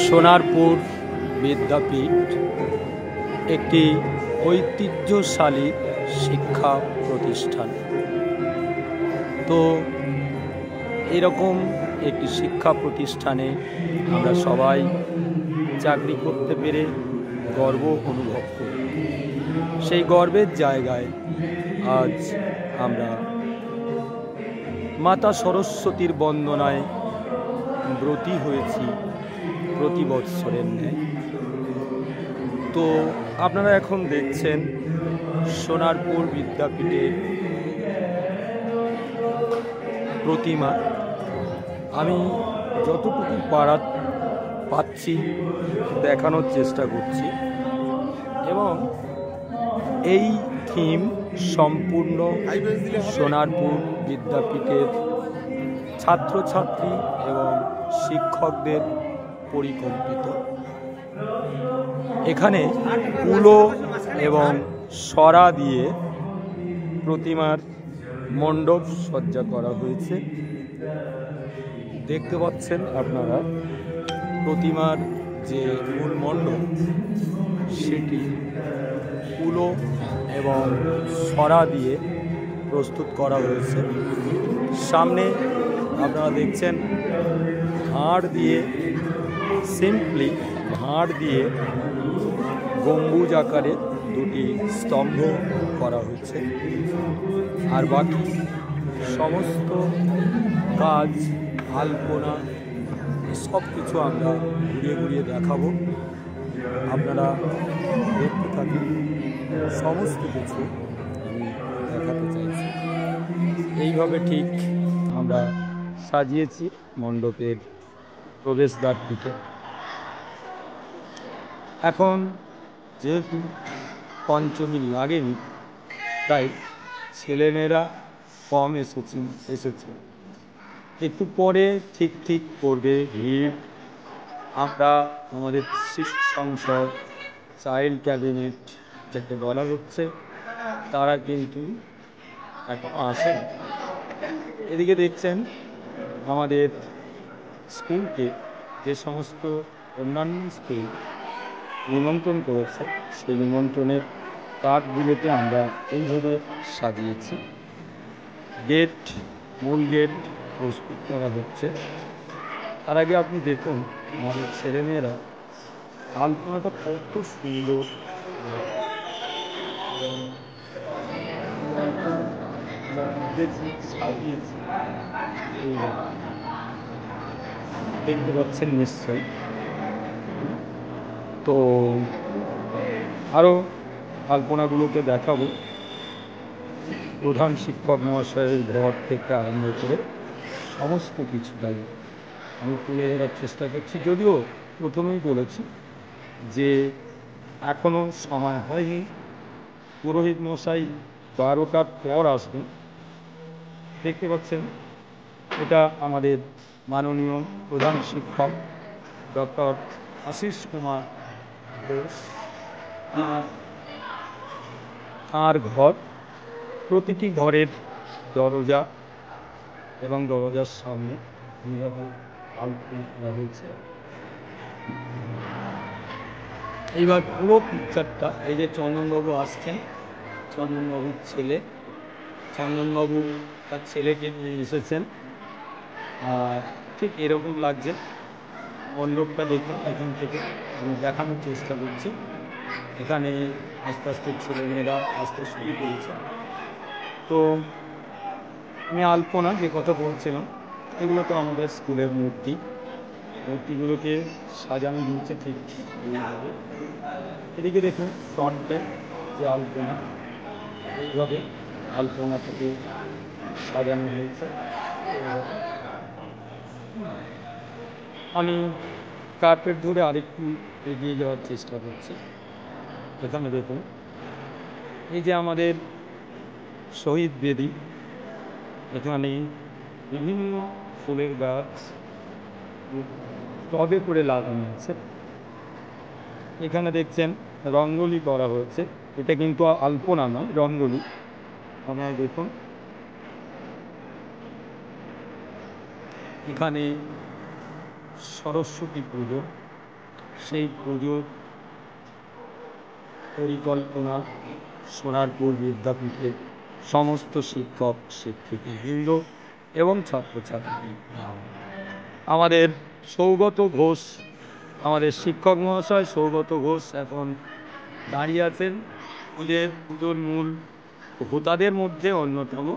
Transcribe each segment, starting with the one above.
সোনারপুর বিদ্যাপীঠ একটি ঐতিহ্যশালী শিক্ষা প্রতিষ্ঠান। তো এরকম একটি শিক্ষা প্রতিষ্ঠানে আমরা সবাই চাকরি করতে পেরে গর্ব অনুভব করি। সেই গর্বের জায়গায় আজ আমরা মাতা সরস্বতীর বন্দনায় ব্রতী হয়েছি প্রতি বৎসরের ন্যায়। তো আপনারা এখন দেখছেন সোনারপুর বিদ্যাপীঠের প্রতিমা। আমি যতটুকু পাচ্ছি দেখানোর চেষ্টা করছি, এবং এই থিম সম্পূর্ণ সোনারপুর বিদ্যাপীঠের ছাত্রছাত্রী এবং শিক্ষকদের পরিকল্পিত। এখানে কুলো এবং সরা দিয়ে প্রতিমার মণ্ডপ সজ্জা করা হয়েছে। দেখতে পাচ্ছেন আপনারা প্রতিমার যে মূল মণ্ডপ সেটি কুলো এবং সরা দিয়ে প্রস্তুত করা হয়েছে। সামনে আপনারা দেখছেন ভাঁড় দিয়ে, সিম্পলি ভাঁড় দিয়ে গম্বুজ আকারে দুটি স্তম্ভ করা হয়েছে। আর বাকি সমস্ত কাজ, আলপনা, সব কিছু আমরা ঘুরিয়ে ঘুরিয়ে দেখাবো। আপনারা দেখতে থাকুন। সমস্ত কিছু আমি দেখাতে চাইছি। এইভাবে ঠিক আমরা সাজিয়েছি মণ্ডপের প্রবেশদ্বারটিকে। এখন যেহেতু পঞ্চমী লাগেনি, তাই ছেলেমেয়েরা কম এসেছে। একটু পরে ঠিক করবে ভিড়। আমরা আমাদের শিশু সংসদ, চাইল্ড ক্যাবিনেট যাকে বলা হচ্ছে, তারা কিন্তু এখন আসেন। এদিকে দেখছেন আমাদের স্কুলকে যে সমস্ত অন্যান্য স্কুল নিমন্ত্রণ করেছে, সেই নিমন্ত্রণের কার্ডগুলোতে আমরা এইভাবে সাজিয়েছি। মূল গেট প্রস্তুত করা হচ্ছে। তার আগে আপনি দেখুন আমাদের ছেলেমেয়েরা আলপনাটা কত সুন্দর সাজিয়েছে, দেখতে পাচ্ছেন নিশ্চয়ই। তো আরও আলপনাগুলোকে দেখাবো। প্রধান শিক্ষক মহাশয়ের ঘর থেকে আরম্ভ করে সমস্ত কিছুটাই আমি তুলে ধরার চেষ্টা করছি। যদিও প্রথমেই বলেছি যে এখনও সময় হয়নি। পুরোহিত মশাই 12টার পর আসবেন। দেখতে পাচ্ছেন এটা আমাদের মাননীয় প্রধান শিক্ষক ডক্টর আশিস কুমার ঘোষ, তাঁর ঘর। প্রতিটি ঘরের দরজা এবং দরজার সামনে হয়েছে। এইবার পুরো পিকচারটা, এই যে চন্দনবাবু আসছেন, চন্দনবাবুর ছেলে, চন্দনবাবু তার ছেলেকে নিয়ে এসেছেন। আর ঠিক এরকম লাগছে মণ্ডপটা। দেখুন এখান থেকে আমি দেখানোর চেষ্টা করছি। এখানে আস্তে আস্তে ছেলেমেয়েরা আসতে শুরু করেছে। তো আমি আলপনা যে কথা বলছিলাম, এগুলো তো আমাদের স্কুলের মূর্তিগুলোকে সাজানো হয়েছে ঠিক এইভাবে। এদিকে দেখুন ফ্রন্টে যে আলপনা, এইভাবে আলপনা থেকে সাজানো হয়েছে। আমি কার্পেট ধরে আরেকটু এগিয়ে যাওয়ার চেষ্টা করছি। এখানে দেখুন এই যে আমাদের শহীদ বেদি, এখানে বিভিন্ন ফুলের গাছ টবে করে লাগানো হয়েছে। এখানে দেখছেন রঙ্গোলি করা হয়েছে। এটা কিন্তু আলপনা নয়, রঙ্গোলি। আপনারা দেখুন এখানে সরস্বতী পুজো, সেই পুজোর পরিকল্পনা সোনারপুর বিদ্যাপীঠে সমস্ত শিক্ষক শিক্ষিকাবৃন্দ এবং ছাত্রছাত্রী, আমাদের সৌগত ঘোষ, আমাদের শিক্ষক মহাশয় সৌগত ঘোষ এখন দাঁড়িয়ে আছেন। পুজোর মূল হোতাদের মধ্যে অন্যতম।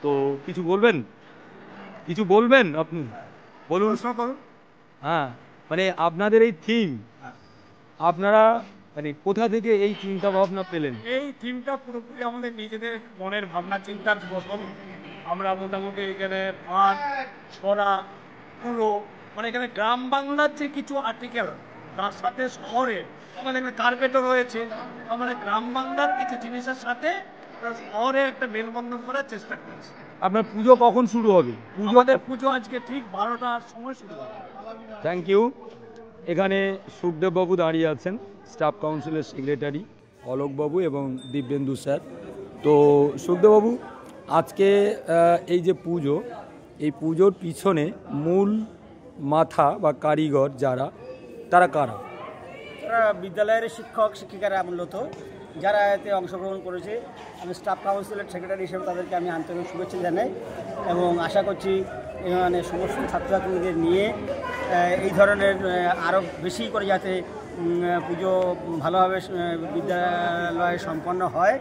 তো কিছু বলবেন আপনি? বলুন। হ্যাঁ, মানে আপনাদের এই থিম, আপনারা মানে কোথা থেকে এই চিন্তা ভাবনা পেলেন? এই থিমটা পুরোপুরি আমাদের নিজেদের মনের ভাবনা চিন্তার প্রথম। আমরা মোটামুটি এখানে পাট, ছড়া, পুরো মানে এখানে গ্রাম বাংলার যে কিছু আর্টিকেল, তার সাথে শহরের আমাদের এখানে কার্পেটও রয়েছে। আমাদের গ্রাম বাংলার কিছু জিনিসের সাথে শহরে একটা মেলবন্ধন করার চেষ্টা করছি। আপনার পুজো কখন শুরু হবে? পুজো আজকে ঠিক 12টার সময় শুরু হবে। Thank you. এখানে সুখদেববাবু দাঁড়িয়ে আছেন, স্টাফ কাউন্সিলের সেক্রেটারি, অলোকবাবু এবং দিব্যেন্দু স্যার। তো সুখদেববাবু, আজকে এই যে পুজো, এই পুজোর পিছনে মূল মাথা বা কারিগর যারা, তারা কারা? তারা বিদ্যালয়ের শিক্ষক শিক্ষিকারা মূলত, যারা এতে অংশগ্রহণ করেছে। আমি স্টাফ কাউন্সিলের সেক্রেটারি হিসেবে তাদেরকে আমি আন্তরিক শুভেচ্ছা জানাই এবং আশা করছি এখানে সমস্ত ছাত্রছাত্রীদের নিয়ে এই ধরনের আরও বেশি করে যাতে পুজো ভালোভাবে বিদ্যালয়ে সম্পন্ন হয়,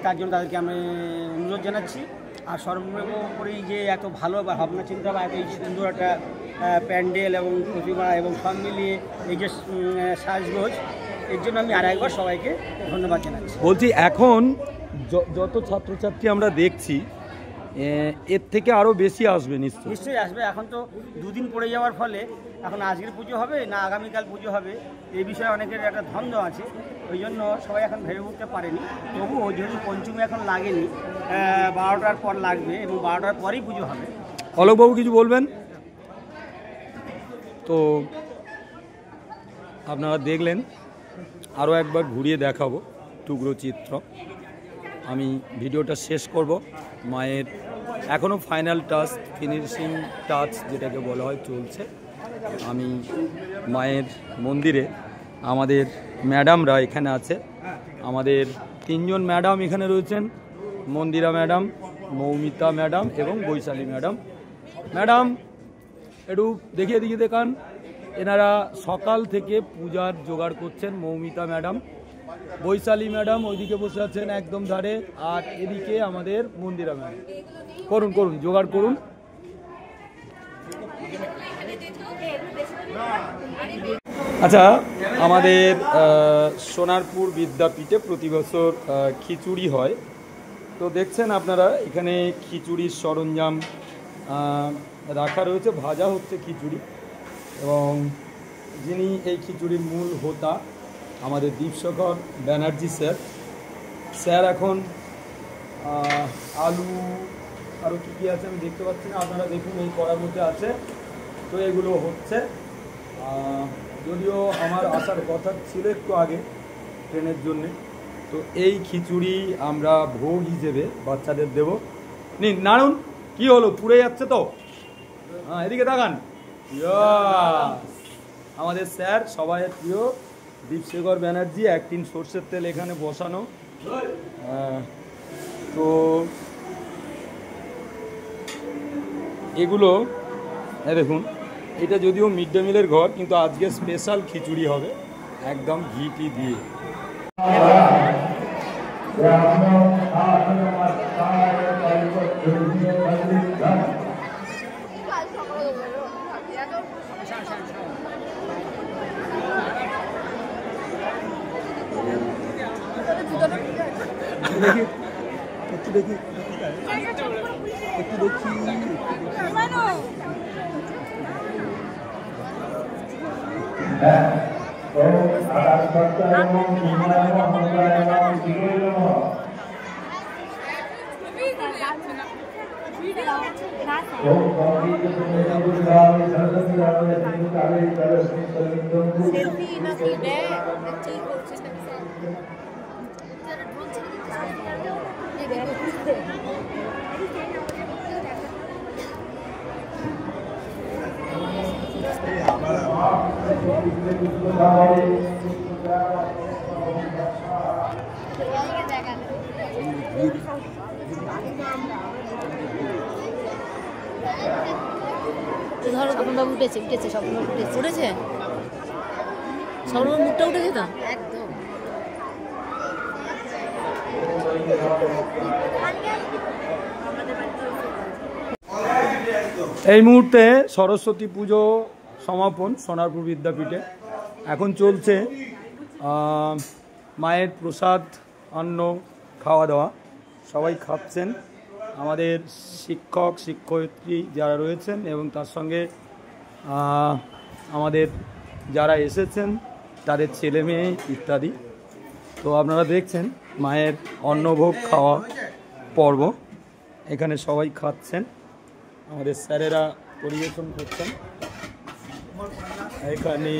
তার জন্য তাদেরকে আমি অনুরোধ জানাচ্ছি। আর সর্বোপরি যে এত ভালো ভাবনা চিন্তা বা এই সুন্দর একটা প্যান্ডেল এবং প্রতিমা এবং সব মিলিয়ে এই যে সাজগোজ, এর জন্য আমি আর একবার সবাইকে ধন্যবাদ জানাচ্ছি। বলছি, এখন যত ছাত্রছাত্রী আমরা দেখছি, এর থেকে আরও বেশি আসবে নিশ্চয়ই আসবে। এখন তো দুদিন পড়ে যাওয়ার ফলে এখন আজকের পুজো হবে না আগামীকাল পুজো হবে, এই বিষয়ে অনেকের একটা দ্বন্দ্ব আছে। ওই জন্য সবাই এখন ভেবে উঠতে পারেনি। তবুও যেহেতু পঞ্চমী এখন লাগেনি, 12টার পর লাগবে এবং 12টার পরেই পুজো হবে। অলোকবাবু কিছু বলবেন? তো আপনারা দেখলেন, আরও একবার ঘুরিয়ে দেখাবো টুকরো চিত্র। আমি ভিডিওটা শেষ করব। মায়ের এখনও ফাইনাল টাচ, ফিনিশিং টাচ যেটাকে বলা হয় চলছে। আমি মায়ের মন্দিরে, আমাদের ম্যাডামরা এখানে আছে, আমাদের 3জন ম্যাডাম এখানে রয়েছেন, মন্দিরা ম্যাডাম, মৌমিতা ম্যাডাম এবং বৈশালী ম্যাডাম। ম্যাডাম একটু দেখিয়ে দেখান। এনারা সকাল থেকে পূজার জোগাড় করছেন। মৌমিতা ম্যাডাম, বৈশালী ম্যাডাম ওইদিকে বসে আছেন একদম ধারে, আর এদিকে আমাদের মন্দিরা ম্যাডাম। করুন জোগাড় করুন। আচ্ছা, আমাদের সোনারপুর বিদ্যাপীঠে প্রতি বছর খিচুড়ি হয়। তো দেখছেন আপনারা এখানে খিচুড়ির সরঞ্জাম রাখা রয়েছে, ভাজা হচ্ছে খিচুড়ি। এবং যিনি এই খিচুড়ির মূল হোতা, আমাদের দীপশেখর ব্যানার্জি স্যার এখন আলু আরও কী কী আছে আমি দেখতে পাচ্ছি না, আপনারা দেখুন এই কড়ার মধ্যে আছে। তো এগুলো হচ্ছে, যদিও আমার আসার কথা ছিল একটু আগে ট্রেনের জন্যে। তো এই খিচুড়ি আমরা ভোগ হিসেবে বাচ্চাদের দেব। নিন, নাড়ুন। কি হলো, পুড়ে যাচ্ছে তো? হ্যাঁ, এদিকে তাকান। আমাদের স্যার, সবাইয়ের প্রিয় দীপশেখর ব্যানার্জি, 1 টিন সর্ষের তেল এখানে বসানো। তো এগুলো দেখুন, এটা যদিও মিড ডে মিলের ঘর, কিন্তু আজকে স্পেশাল খিচুড়ি হবে একদম ঘি টি দিয়ে। একটু দেখি ধরো স্বপ্নবাবু উঠেছে উঠেছে স্বপ্নবাবু উঠেছে উঠেছে স্বপ্নবাবু মুখটা উঠেছে তো একদম এই মুহূর্তে সরস্বতী পুজো সমাপন সোনারপুর বিদ্যাপীঠে। এখন চলছে মায়ের প্রসাদ অন্ন খাওয়া দাওয়া, সবাই খাচ্ছেন। আমাদের শিক্ষক শিক্ষয়িত্রী যারা রয়েছেন এবং তার সঙ্গে আমাদের যারা এসেছেন তাদের ছেলে মেয়ে ইত্যাদি। তো আপনারা দেখছেন মায়ের অন্নভোগ খাওয়া পর্ব, এখানে সবাই খাচ্ছেন, আমাদের স্যারেরা পরিবেশন করছেন, এখানে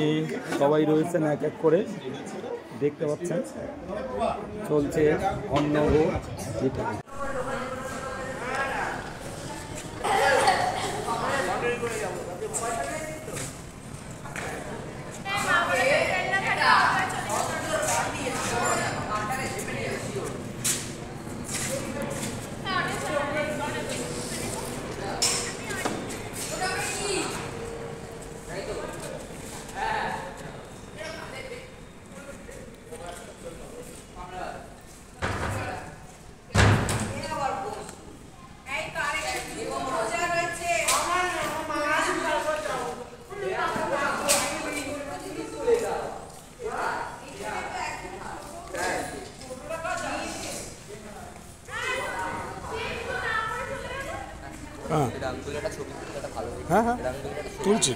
সবাই রয়েছেন এক এক করে দেখতে পাচ্ছেন চলছে অন্নভোগ ইত্যাদি। হ্যাঁ হ্যাঁ তুলছি।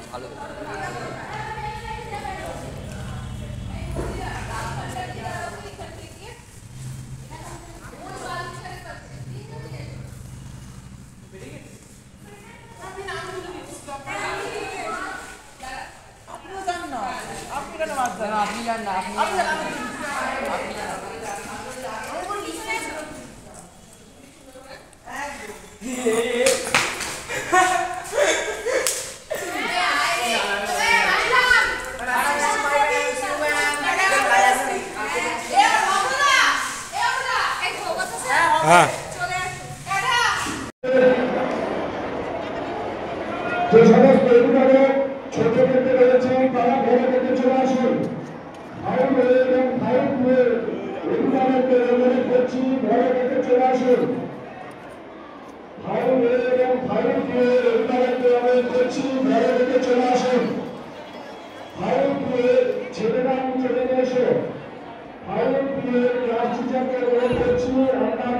আপনি জান না আপনি হ্যাঁ যে সমস্ত অভিভাবক ছোট পেতে রয়েছে তারা ঘরে থেকে চলে আসুন। ফাইভ এবং 5 অভিভাবকদের অনুরোধ করছি ঘরে থেকে চলে আসুন। 5 এবং 5 অভিভাবকদের অনুরোধ করছি ঘরে থেকে চলে আসুন। 5 ছেলেরা চলে এসো। 5 ক্লাস টিচারকে অনুরোধ করছি আপনার